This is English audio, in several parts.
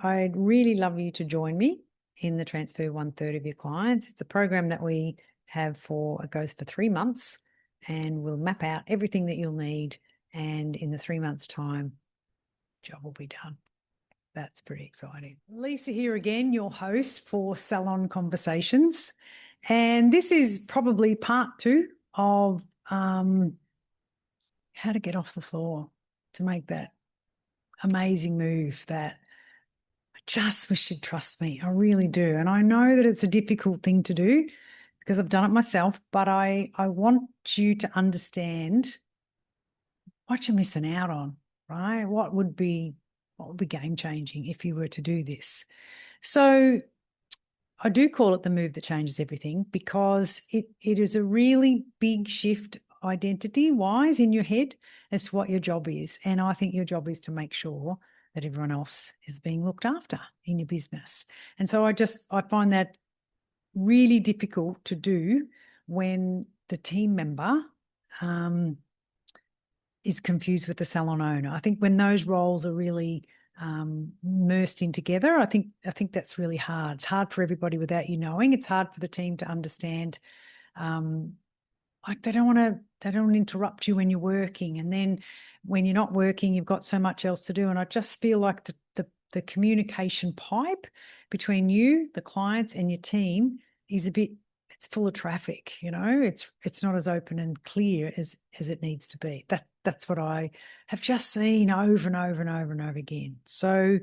I'd really love you to join me in the Transfer 1/3 of your clients. It's a program that we have it goes for 3 months, and we'll map out everything that you'll need. And in the 3 months' time, job will be done. That's pretty exciting. Lisa here again, your host for Salon Conversations. And this is probably part 2 of how to get off the floor to make that amazing move that I just wish you'd trust me. I really do. And I know that it's a difficult thing to do because I've done it myself, but I want you to understand what you're missing out on, right? What would be game changing if you were to do this? So I do call it the move that changes everything because it is a really big shift identity wise in your head as to what your job is. And I think your job is to make sure that everyone else is being looked after in your business. And so I find that really difficult to do when the team member is confused with the salon owner. I think when those roles are really merged in together, I think that's really hard. It's hard for everybody without you knowing. It's hard for the team to understand. Like they don't want to interrupt you when you're working, and then when you're not working, you've got so much else to do. And I just feel like the communication pipe between you, the clients, and your team is it's full of traffic. It's not as open and clear as it needs to be. That's what I have just seen over and over and over and over again. So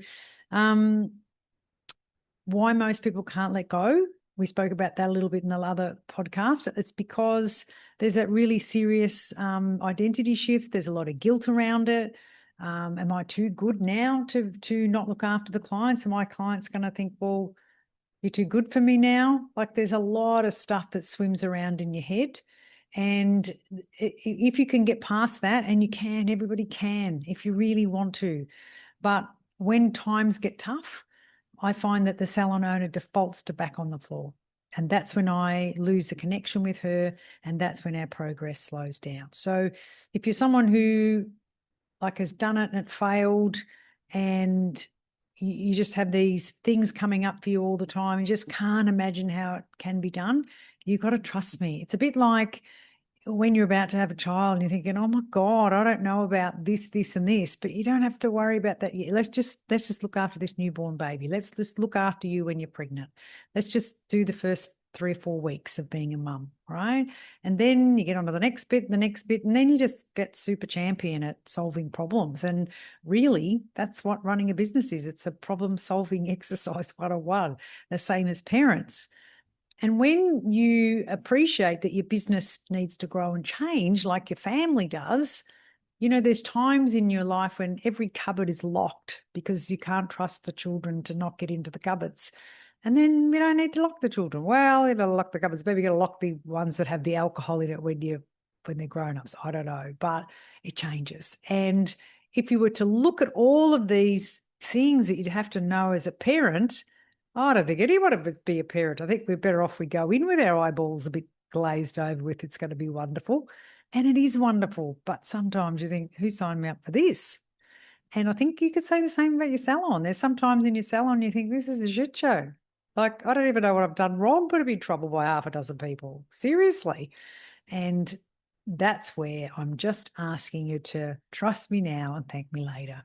why most people can't let go, we spoke about that a little bit in the other podcast. It's because there's that really serious identity shift. There's a lot of guilt around it. Am I too good now to not look after the clients? Are my clients going to think, well, you're too good for me now? Like there's a lot of stuff that swims around in your head. And if you can get past that, and you can, everybody can, if you really want to. But when times get tough, I find that the salon owner defaults to back on the floor. And that's when I lose the connection with her, and that's when our progress slows down. So if you're someone who has done it and it failed, and you just have these things coming up for you all the time, you just can't imagine how it can be done, you've got to trust me. It's a bit like when you're about to have a child and you're thinking, oh my God, I don't know about this, this, and this, but you don't have to worry about that yet. Let's just look after this newborn baby. Let's just look after you when you're pregnant. Let's just do the first 3 or 4 weeks of being a mum, right? And then you get on to the next bit, and then you just get super champion at solving problems. And really, that's what running a business is. It's a problem-solving exercise 101, the same as parents. And when you appreciate that your business needs to grow and change like your family does, there's times in your life when every cupboard is locked because you can't trust the children to not get into the cupboards. And then you don't need to lock the children. Well, you got to lock the cupboards. Maybe you got to lock the ones that have the alcohol in it when they're grown-ups. I don't know, but it changes. And if you were to look at all of these things that you'd have to know as a parent, I don't think anyone would be a parent. I think we're better off we go in with our eyeballs a bit glazed over with it's going to be wonderful. And it is wonderful. But sometimes you think, who signed me up for this? And I think you could say the same about your salon. There's sometimes in your salon you think, this is a shit show. Like, I don't even know what I've done wrong, but I've been in trouble by half a dozen people. Seriously. And that's where I'm just asking you to trust me now and thank me later.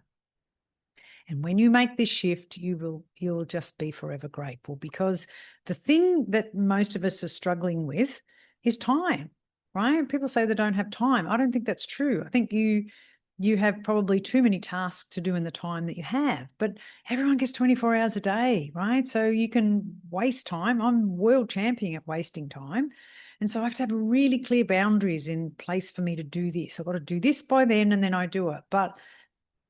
And when you make this shift, you'll just be forever grateful, because the thing that most of us are struggling with is time, right? People say they don't have time. I don't think that's true. I think you have probably too many tasks to do in the time that you have, but everyone gets 24 hours a day, right? So you can waste time. I'm world champion at wasting time. And so I have to have really clear boundaries in place for me to do this. I've got to do this by then, and then I do it. But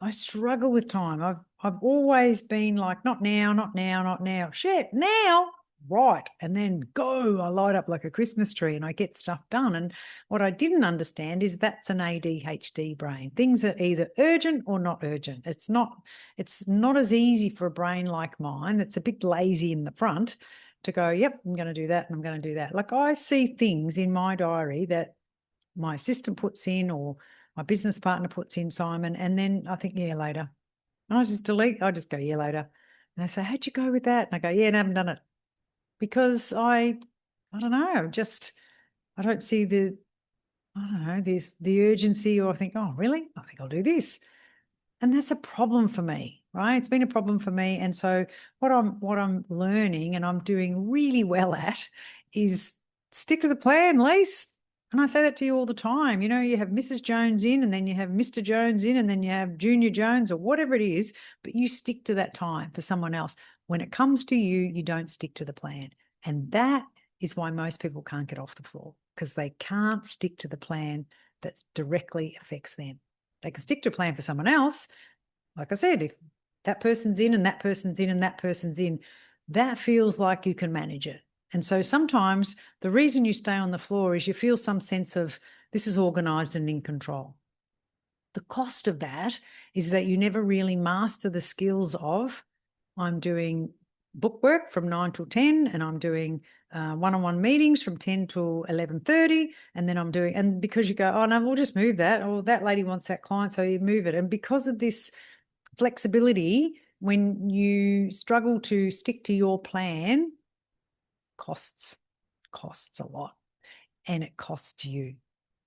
I struggle with time. I've always been like, not now, not now, not now. Shit, now, right. And then go, I light up like a Christmas tree and I get stuff done. And what I didn't understand is that's an ADHD brain. Things are either urgent or not urgent. It's not as easy for a brain like mine that's a bit lazy in the front to go, yep, I'm going to do that and I'm going to do that. Like I see things in my diary that my assistant puts in or my business partner puts in, Simon, and then I think, yeah, later. And I just delete. I just go, yeah, later. And they say, how'd you go with that? And I go, yeah, I haven't done it. Because I don't know, just, I don't see I don't know, there's the urgency, or I think, oh, really? I think I'll do this. And that's a problem for me, right? It's been a problem for me. And so what I'm learning and I'm doing really well at is stick to the plan, Lise. And I say that to you all the time. You know, you have Mrs. Jones in, and then you have Mr. Jones in, and then you have Junior Jones or whatever it is, but you stick to that time for someone else. When it comes to you, you don't stick to the plan. And that is why most people can't get off the floor, because they can't stick to the plan that directly affects them. They can stick to a plan for someone else. Like I said, if that person's in and that person's in and that person's in, that feels like you can manage it. And so sometimes the reason you stay on the floor is you feel some sense of this is organised and in control. The cost of that is that you never really master the skills of, I'm doing book work from 9 till 10, and I'm doing one-on-one meetings from 10 till 11:30, and then I'm doing, and because you go, oh no, we'll just move that, or that lady wants that client, so you move it. And because of this flexibility, when you struggle to stick to your plan, costs a lot, and it costs you,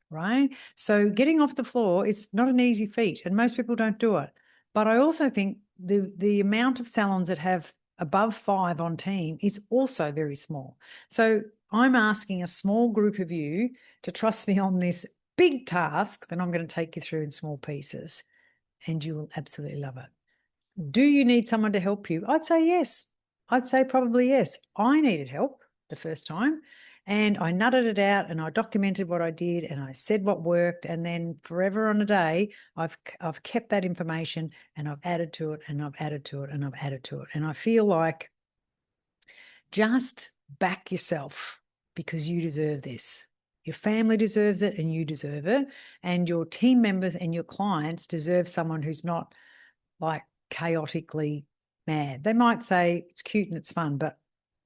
right? So getting off the floor is not an easy feat, and most people don't do it. But I also think the amount of salons that have above 5 on team is also very small. So I'm asking a small group of you to trust me on this big task that I'm going to take you through in small pieces, and you will absolutely love it. Do you need someone to help you? I'd say yes. I'd say probably yes. I needed help the first time, and I nutted it out, and I documented what I did, and I said what worked, and then forever on a day, I've kept that information, and I've added to it, and I've added to it, and I've added to it. And I feel like just back yourself, because you deserve this. Your family deserves it, and you deserve it, and your team members and your clients deserve someone who's not like chaotically mad. They might say it's cute and it's fun, but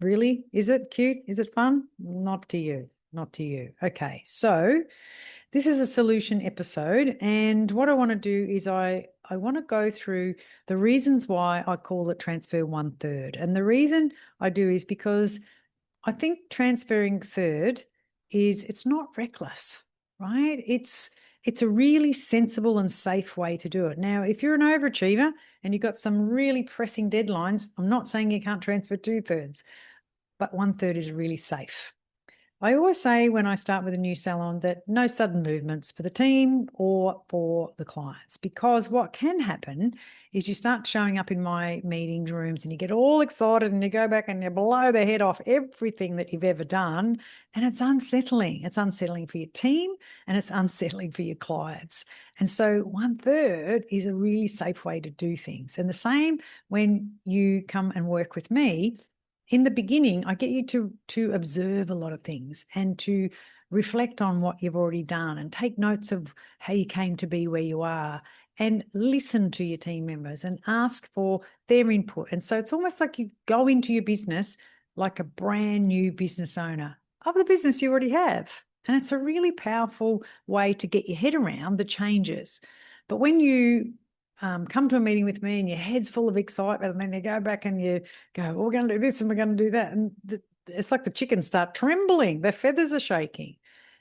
really, is it cute? Is it fun? Not to you. Not to you. Okay, so this is a solution episode, and what I want to do is I want to go through the reasons why I call it transfer 1/3. And the reason I do is because I think transferring third it's not reckless, right? It's a really sensible and safe way to do it. Now, if you're an overachiever and you've got some really pressing deadlines, I'm not saying you can't transfer 2/3, but 1/3 is really safe. I always say when I start with a new salon that no sudden movements for the team or for the clients, because what can happen is you start showing up in my meeting rooms and you get all excited and you go back and you blow the head off everything that you've ever done, and it's unsettling. It's unsettling for your team and it's unsettling for your clients. And so 1/3 is a really safe way to do things. And the same when you come and work with me. In the beginning, I get you to observe a lot of things and to reflect on what you've already done and take notes of how you came to be where you are, and listen to your team members and ask for their input. And so it's almost like you go into your business like a brand new business owner of the business you already have. And it's a really powerful way to get your head around the changes. But when you come to a meeting with me and your head's full of excitement, and then you go back and you go, well, we're going to do this and we're going to do that. And it's like the chickens start trembling. Their feathers are shaking.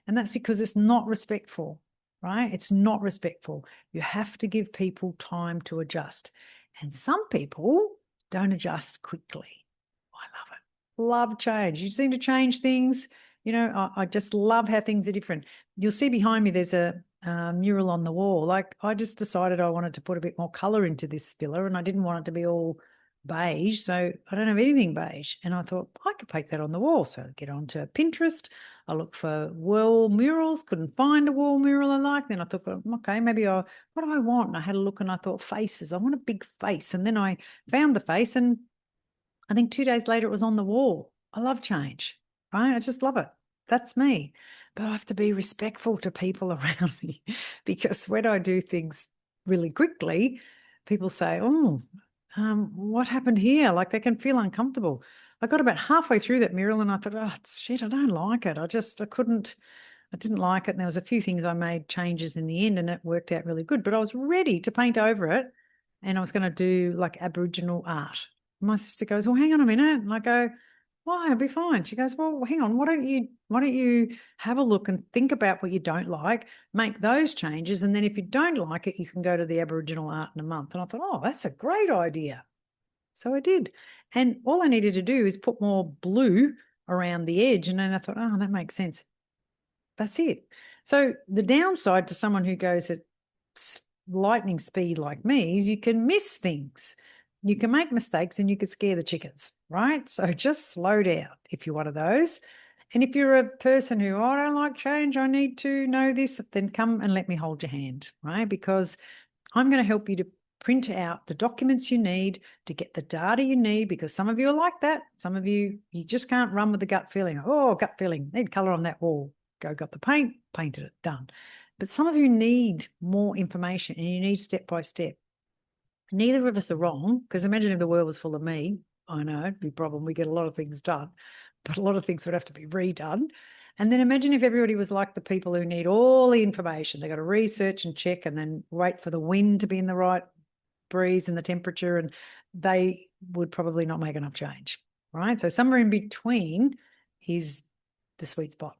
And that's because it's not respectful, right? It's not respectful. You have to give people time to adjust. And some people don't adjust quickly. I love it. Love change. You seem to change things. You know, I just love how things are different. You'll see behind me there's a mural on the wall. Like, I just decided I wanted to put a bit more colour into this filler, and I didn't want it to be all beige, so I don't have anything beige. And I thought I could paint that on the wall. So I get onto Pinterest. I look for wall murals, couldn't find a wall mural I liked. Then I thought, well, okay, maybe what do I want? And I had a look and I thought faces. I want a big face. And then I found the face, and I think 2 days later it was on the wall. I love change, right? I just love it. That's me. But I have to be respectful to people around me, because when I do things really quickly, people say, oh, what happened here? Like, they can feel uncomfortable. I got about halfway through that mural and I thought, oh, shit, I don't like it. I didn't like it. And there was a few things I made changes in the end and it worked out really good. But I was ready to paint over it, and I was going to do like Aboriginal art. My sister goes, well, hang on a minute. And I go, why? I'll be fine. She goes, well, hang on. Why don't you have a look and think about what you don't like, make those changes. And then if you don't like it, you can go to the Aboriginal art in a month. And I thought, oh, that's a great idea. So I did. And all I needed to do is put more blue around the edge. And then I thought, oh, that makes sense. That's it. So the downside to someone who goes at lightning speed like me is you can miss things. You can make mistakes and you could scare the chickens, right? So just slow down if you're one of those. And if you're a person who, oh, I don't like change, I need to know this, then come and let me hold your hand, right? Because I'm going to help you to print out the documents you need to get the data you need, because some of you are like that. Some of you just can't run with the gut feeling. Oh, gut feeling, need colour on that wall. Go got the paint, painted it, done. But some of you need more information and you need step by step. Neither of us are wrong, because imagine if the world was full of me. I know it'd be a problem. We get a lot of things done, but a lot of things would have to be redone. And then imagine if everybody was like the people who need all the information. They got to research and check and then wait for the wind to be in the right breeze and the temperature, and they would probably not make enough change, right? So somewhere in between is the sweet spot.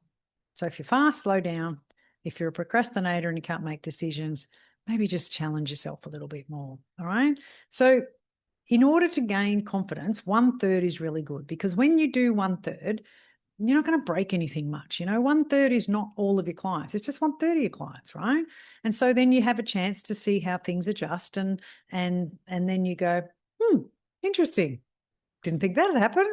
So if you're fast, slow down. If you're a procrastinator and you can't make decisions, maybe just challenge yourself a little bit more, all right? So in order to gain confidence, 1/3 is really good, because when you do 1/3, you're not going to break anything much. 1/3 is not all of your clients. It's just 1/3 of your clients, right? And so then you have a chance to see how things adjust, and then you go, interesting. Didn't think that'd happen.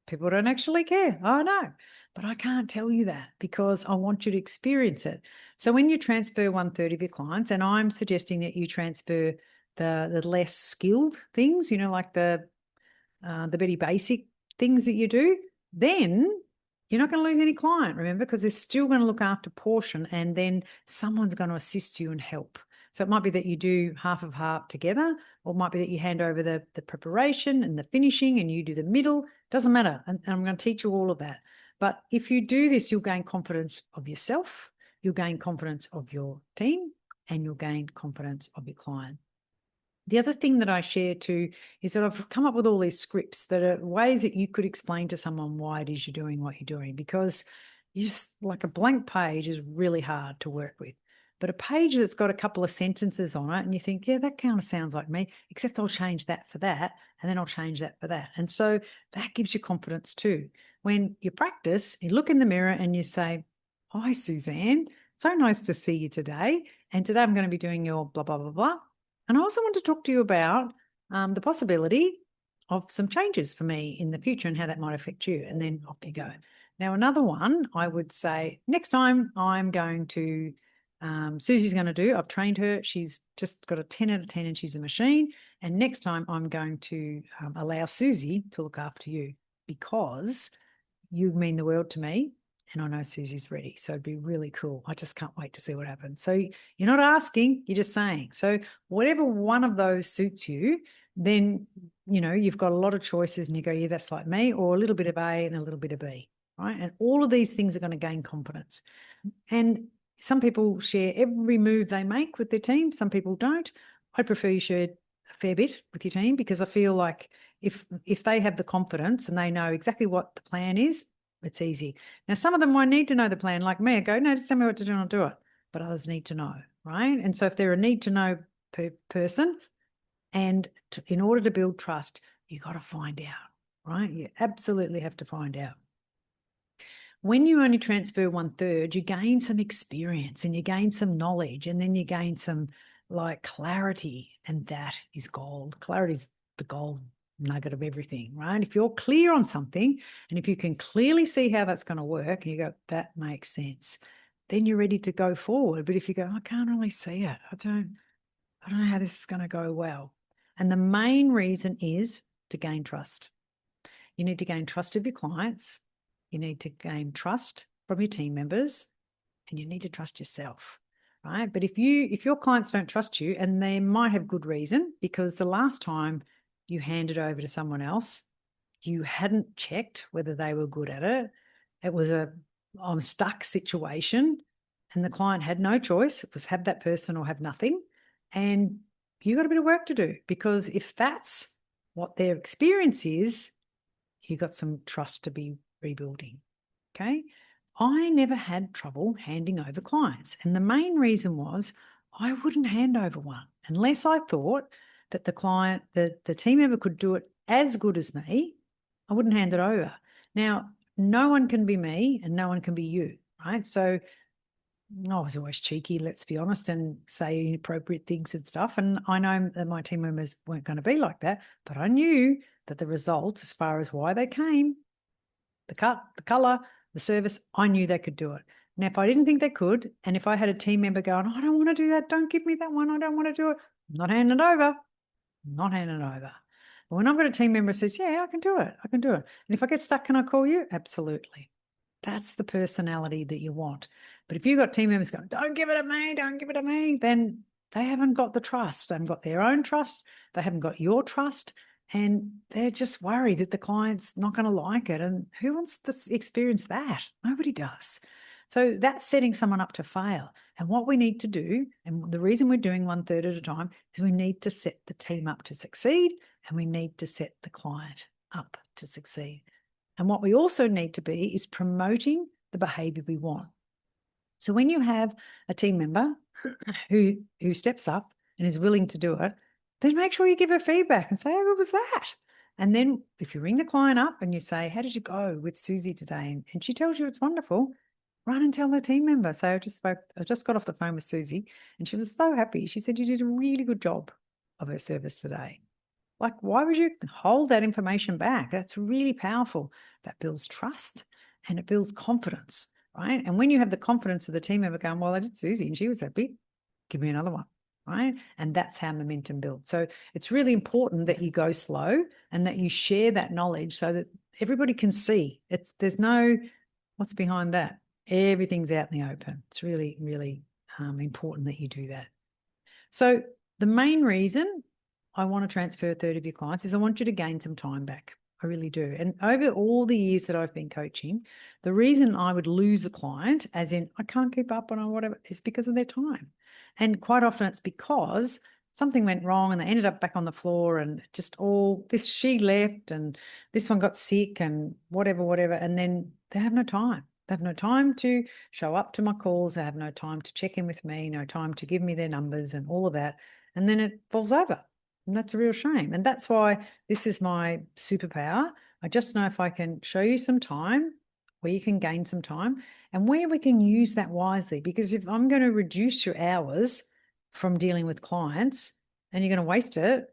People don't actually care. I know. But I can't tell you that because I want you to experience it. So when you transfer 1/3 of your clients, and I'm suggesting that you transfer the less skilled things, like the very basic things that you do, then you're not going to lose any client, remember, because they're still going to look after portion, and then someone's going to assist you and help. So it might be that you do half of half together, or it might be that you hand over the preparation and the finishing and you do the middle. Doesn't matter. And I'm going to teach you all of that. But if you do this, you'll gain confidence of yourself, you'll gain confidence of your team, and you'll gain confidence of your client. The other thing that I share too is that I've come up with all these scripts that are ways that you could explain to someone why it is you're doing what you're doing, because you just, like, a blank page is really hard to work with. But a page that's got a couple of sentences on it and you think, yeah, that kind of sounds like me, except I'll change that for that, and then I'll change that for that. And so that gives you confidence too. When you practice, you look in the mirror and you say, hi, Suzanne, so nice to see you today. And today I'm going to be doing your blah, blah, blah, blah. And I also want to talk to you about the possibility of some changes for me in the future and how that might affect you. And then off you go. Now, another one, I would say next time I'm going to, Susie's going to do, I've trained her. She's just got a 10 out of 10 and she's a machine. And next time I'm going to allow Susie to look after you, because you mean the world to me. And I know Susie's ready. So it'd be really cool. I just can't wait to see what happens. So you're not asking, you're just saying. So whatever one of those suits you, then, you've got a lot of choices and you go, yeah, that's like me, or a little bit of A and a little bit of B, right? And all of these things are going to gain confidence. And some people share every move they make with their team. Some people don't. I prefer you share a fair bit with your team, because I feel like if they have the confidence and they know exactly what the plan is, it's easy. Now, some of them won't need to know the plan, like me. I go, no, just tell me what to do and I'll do it. But others need to know, right? And so if they're a need to know person, and in order to build trust, you got to find out, right? You absolutely have to find out. When you only transfer 1/3, you gain some experience and you gain some knowledge, and then you gain some clarity, and that is gold. Clarity is the gold nugget of everything, right? If you're clear on something and if you can clearly see how that's going to work and you go, that makes sense, then you're ready to go forward. But if you go, I can't really see it, I don't know how this is going to go well. And the main reason is to gain trust. You need to gain trust of your clients. You need to gain trust from your team members, and you need to trust yourself, right? But if your clients don't trust you, and they might have good reason, because the last time you handed over to someone else, you hadn't checked whether they were good at it. It was a I'm stuck situation, and the client had no choice. It was have that person or have nothing. And you got a bit of work to do, because if that's what their experience is, you got some trust to be rebuilding. Okay. I never had trouble handing over clients. And the main reason was I wouldn't hand over one unless I thought that the client, the team member could do it as good as me. I wouldn't hand it over. Now, no one can be me and no one can be you, right? So I was always cheeky, let's be honest, and say inappropriate things and stuff. And I know that my team members weren't going to be like that, but I knew that the result, as far as why they came, the cut, the colour, the service, I knew they could do it. Now, if I didn't think they could, and if I had a team member going, I don't want to do that, don't give me that one, I don't want to do it, I'm not handing it over, not handing it over. But when I've got a team member who says, yeah, I can do it, I can do it. And if I get stuck, can I call you? Absolutely. That's the personality that you want. But if you've got team members going, don't give it to me, don't give it to me, then they haven't got the trust. They haven't got their own trust. They haven't got your trust. And they're just worried that the client's not going to like it. And who wants to experience that? Nobody does. So that's setting someone up to fail. And what we need to do, and the reason we're doing 1/3 at a time, is we need to set the team up to succeed, and we need to set the client up to succeed. And what we also need to be is promoting the behavior we want. So when you have a team member who steps up and is willing to do it, then make sure you give her feedback and say, how good was that? And then if you ring the client up and you say, how did you go with Susie today? And she tells you it's wonderful, run and tell the team member. So I just got off the phone with Susie and she was so happy. She said, you did a really good job of her service today. Like, why would you hold that information back? That's really powerful. That builds trust and it builds confidence, right? And when you have the confidence of the team member going, well, I did Susie and she was happy, give me another one, right? And that's how momentum builds. So it's really important that you go slow and that you share that knowledge so that everybody can see. There's no, what's behind that? Everything's out in the open. It's really, really important that you do that. So the main reason I want to transfer a third of your clients is I want you to gain some time back. I really do. And over all the years that I've been coaching, the reason I would lose a client, as in I can't keep up on or whatever, is because of their time. And quite often it's because something went wrong and they ended up back on the floor and just she left and this one got sick and whatever. And then they have no time. They have no time to show up to my calls. They have no time to check in with me, no time to give me their numbers and all of that. And then it falls over. And that's a real shame. And that's why this is my superpower. I just know if I can show you some time where you can gain some time and where we can use that wisely. Because if I'm going to reduce your hours from dealing with clients and you're going to waste it,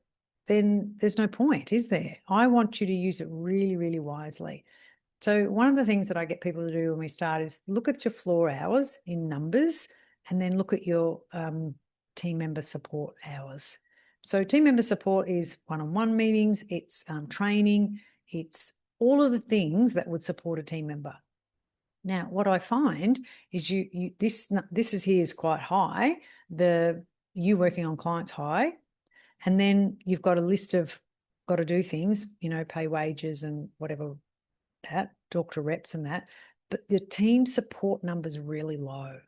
then there's no point, is there? I want you to use it really, really wisely. So one of the things that I get people to do when we start is look at your floor hours in numbers and then look at your team member support hours. So team member support is one-on-one meetings, it's training, it's all of the things that would support a team member. Now, what I find is this is quite high, you working on clients high, and then you've got a list of got to do things, pay wages and whatever that, talk to reps and that, but the team support number's really low.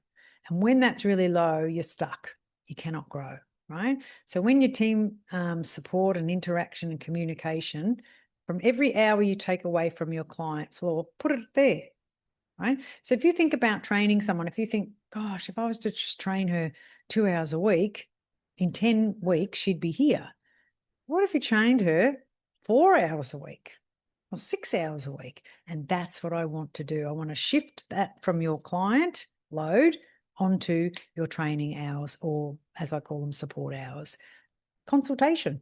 And when that's really low, you're stuck. You cannot grow. Right? So when your team support and interaction and communication, from every hour you take away from your client floor, put it there, right? So if you think about training someone, if you think, gosh, if I was to just train her 2 hours a week, in 10 weeks, she'd be here. What if you trained her 4 hours a week or 6 hours a week? And that's what I want to do. I want to shift that from your client load onto your training hours, or as I call them, support hours. Consultation,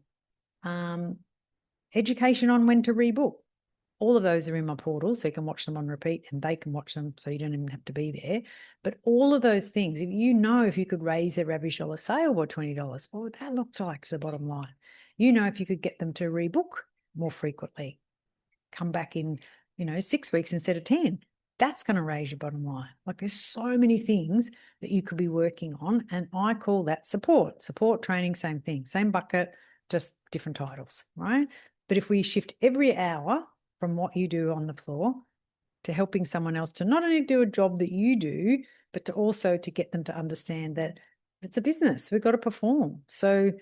education on when to rebook. All of those are in my portal, so you can watch them on repeat and they can watch them so you don't even have to be there. But all of those things, if you could raise their average dollar sale by $20, what would that look like to the bottom line? If you could get them to rebook more frequently, come back in, 6 weeks instead of 10. That's going to raise your bottom line. Like there's so many things that you could be working on. And I call that support. Support, training, same thing, same bucket, just different titles, right? But if we shift every hour from what you do on the floor to helping someone else to not only do a job that you do, but to also to get them to understand that it's a business. We've got to perform. So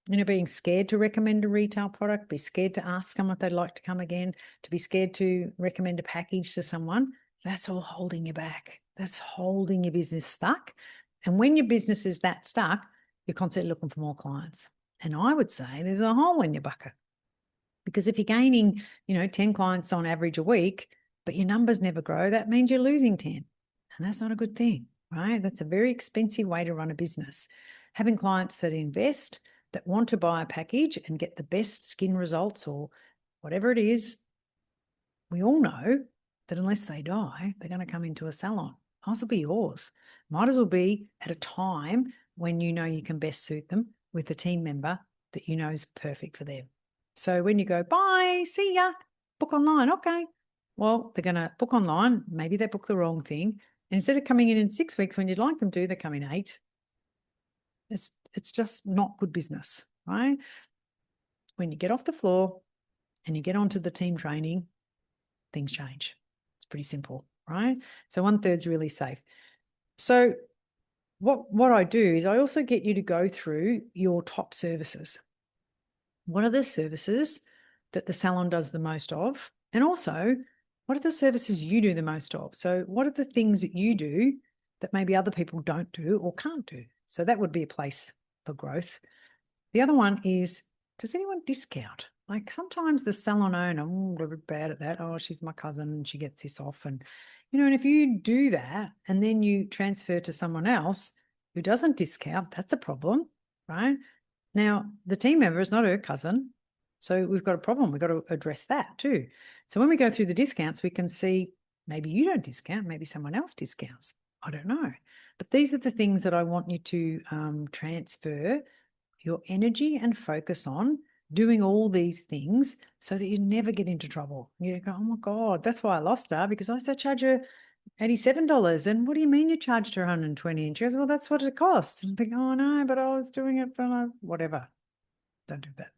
being scared to recommend a retail product, be scared to ask someone if they'd like to come again, to be scared to recommend a package to someone, that's all holding you back. That's holding your business stuck. And when your business is that stuck, you're constantly looking for more clients. And I would say there's a hole in your bucket. Because if you're gaining, 10 clients on average a week, but your numbers never grow, that means you're losing 10. And that's not a good thing, right? That's a very expensive way to run a business. Having clients that invest, that want to buy a package and get the best skin results or whatever it is, we all know that unless they die, they're going to come into a salon. Might as well be yours. Might as well be at a time when you know you can best suit them with a team member that you know is perfect for them. So when you go, bye, see ya, book online, okay. Well, they're going to book online. Maybe they book the wrong thing. And instead of coming in 6 weeks when you'd like them to, they come in 8. It's just not good business, right? When you get off the floor and you get onto the team training, things change. It's pretty simple, right? So 1/3 is really safe. So what I do is I also get you to go through your top services. What are the services that the salon does the most of? And also, what are the services you do the most of? So what are the things that you do that maybe other people don't do or can't do? So that would be a place for growth. The other one is, does anyone discount? Like sometimes the salon owner, we're bad at that. Oh, she's my cousin and she gets this off. And, and if you do that and then you transfer to someone else who doesn't discount, that's a problem, right? Now, the team member is not her cousin. So we've got a problem. We've got to address that too. So when we go through the discounts, we can see maybe you don't discount, maybe someone else discounts. I don't know. But these are the things that I want you to transfer your energy and focus on, doing all these things so that you never get into trouble. You go, oh my God, that's why I lost her, because I said charge her $87. And what do you mean you charged her 120? And she goes, well, that's what it costs. And I think, oh no, but I was doing it for whatever. Don't do that.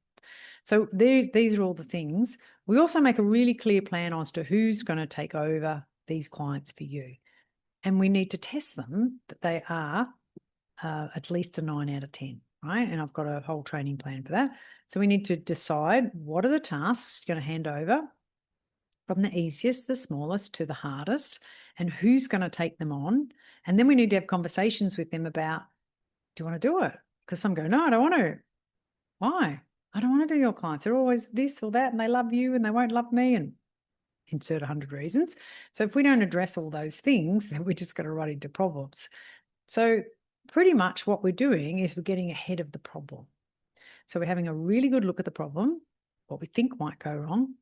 So these are all the things. We also make a really clear plan as to who's going to take over these clients for you. And we need to test them that they are at least a 9 out of 10, right? And I've got a whole training plan for that. So we need to decide what are the tasks you're going to hand over from the easiest, the smallest to the hardest, and who's going to take them on. And then we need to have conversations with them about, do you want to do it? Because some go, no, I don't want to. Why? I don't want to do your clients. They're always this or that, and they love you and they won't love me, and insert 100 reasons. So if we don't address all those things, then we're just going to run into problems. So pretty much what we're doing is we're getting ahead of the problem. So we're having a really good look at the problem, what we think might go wrong,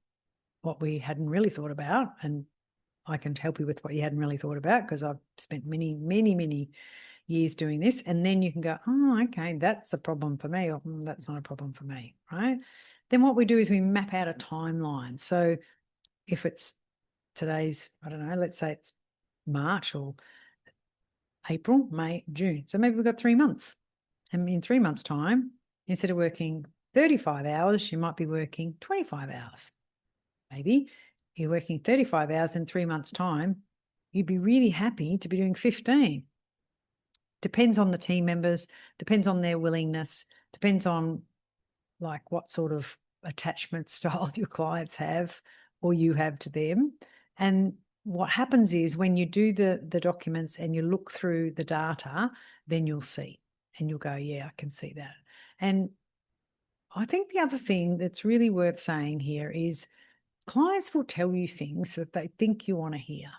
what we hadn't really thought about, and I can help you with what you hadn't really thought about because I've spent many, many, many years doing this. And then you can go, oh, okay, that's a problem for me, or that's not a problem for me, right? Then what we do is we map out a timeline. So if it's today's, I don't know, let's say it's March or April, May, June. So maybe we've got 3 months. And in 3 months' time, instead of working 35 hours, you might be working 25 hours. Maybe you're working 35 hours in 3 months' time. You'd be really happy to be doing 15. Depends on the team members, depends on their willingness, depends on like what sort of attachment style your clients have or you have to them. And what happens is when you do the documents and you look through the data, then you'll see and you'll go, yeah, I can see that. And I think the other thing that's really worth saying here is clients will tell you things that they think you want to hear.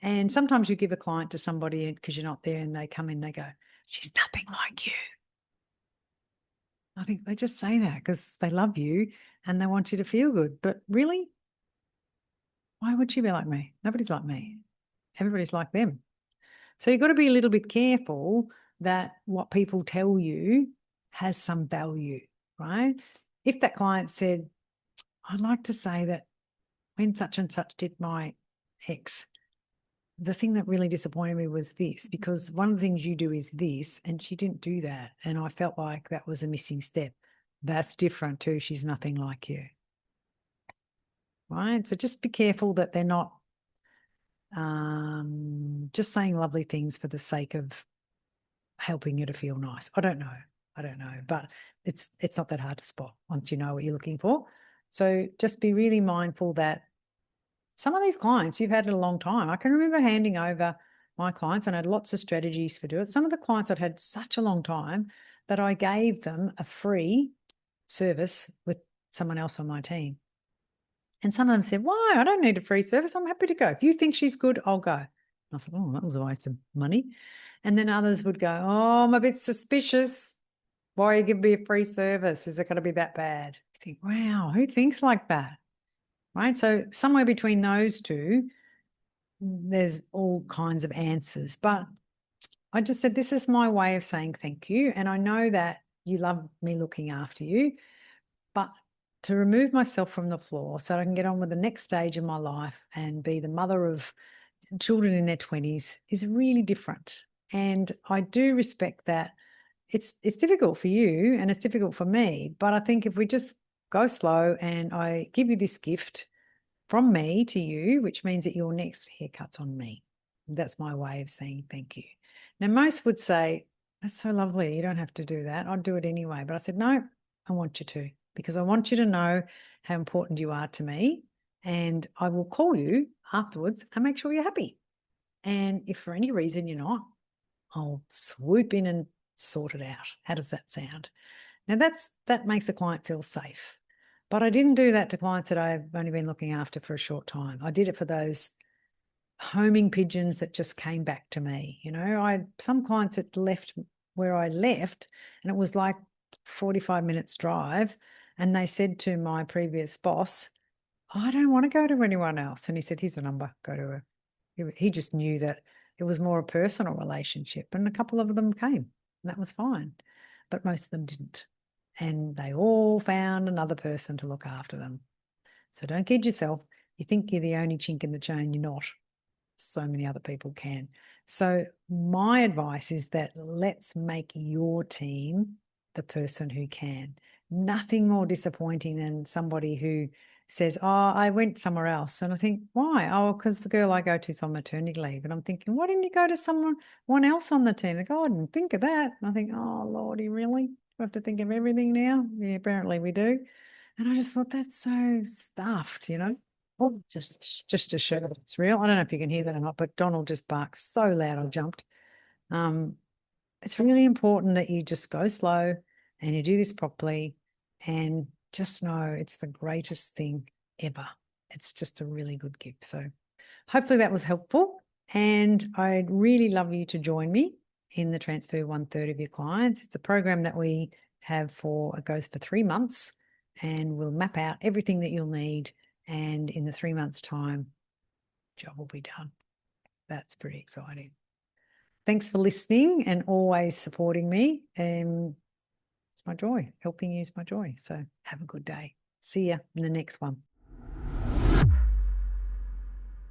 And sometimes you give a client to somebody because you're not there and they come in, they go, she's nothing like you. I think they just say that because they love you and they want you to feel good. But really, why would she be like me? Nobody's like me. Everybody's like them. So you've got to be a little bit careful that what people tell you has some value, right? If that client said, I'd like to say that when such and such did my ex, the thing that really disappointed me was this, because one of the things you do is this, and she didn't do that. And I felt like that was a missing step. That's different too. She's nothing like you. Right? So just be careful that they're not just saying lovely things for the sake of helping you to feel nice. I don't know. I don't know, but it's not that hard to spot once you know what you're looking for. So just be really mindful that some of these clients you've had it a long time. I can remember handing over my clients and I had lots of strategies for doing it. Some of the clients I'd had such a long time that I gave them a free service with someone else on my team. And some of them said, why? I don't need a free service. I'm happy to go. If you think she's good, I'll go. And I thought, oh, that was a waste of money. And then others would go, oh, I'm a bit suspicious. Why are you giving me a free service? Is it going to be that bad? You think, wow, who thinks like that? Right? So somewhere between those two, there's all kinds of answers. But I just said, this is my way of saying thank you. And I know that you love me looking after you, but to remove myself from the floor so I can get on with the next stage of my life and be the mother of children in their 20s is really different. And I do respect that it's difficult for you and it's difficult for me. But I think if we just go slow and I give you this gift from me to you, which means that your next haircut's on me. That's my way of saying thank you. Now, most would say, that's so lovely. You don't have to do that. I'd do it anyway. But I said, no, I want you to, because I want you to know how important you are to me. And I will call you afterwards and make sure you're happy. And if for any reason you're not, I'll swoop in and sort it out. How does that sound? Now, that makes a client feel safe. But I didn't do that to clients that I've only been looking after for a short time. I did it for those homing pigeons that just came back to me. You know, I had some clients that left where I left, and it was like 45 minutes drive. And they said to my previous boss, I don't want to go to anyone else. And he said, here's the number, go to her. He just knew that it was more a personal relationship. And a couple of them came, and that was fine. But most of them didn't. And they all found another person to look after them. So don't kid yourself. You think you're the only chink in the chain, you're not. So many other people can. So my advice is that let's make your team the person who can. Nothing more disappointing than somebody who says, oh, I went somewhere else. And I think, why? Oh, because the girl I go to is on maternity leave. And I'm thinking, why didn't you go to someone else on the team? They go, I didn't think of that. And I think, oh, Lordy, really? We have to think of everything now? Yeah, apparently we do. And I just thought that's so stuffed, you know. Oh, just to show that it's real. I don't know if you can hear that or not, but Donald just barks so loud I jumped. It's really important that you just go slow and you do this properly and just know it's the greatest thing ever. It's just a really good gift. So hopefully that was helpful. And I'd really love you to join me in the Transfer 1/3 of your clients. It's a program that we have it goes for 3 months, and we'll map out everything that you'll need. And in the 3 months' time, job will be done. That's pretty exciting. Thanks for listening and always supporting me. It's my joy. Helping you is my joy. So have a good day. See you in the next one.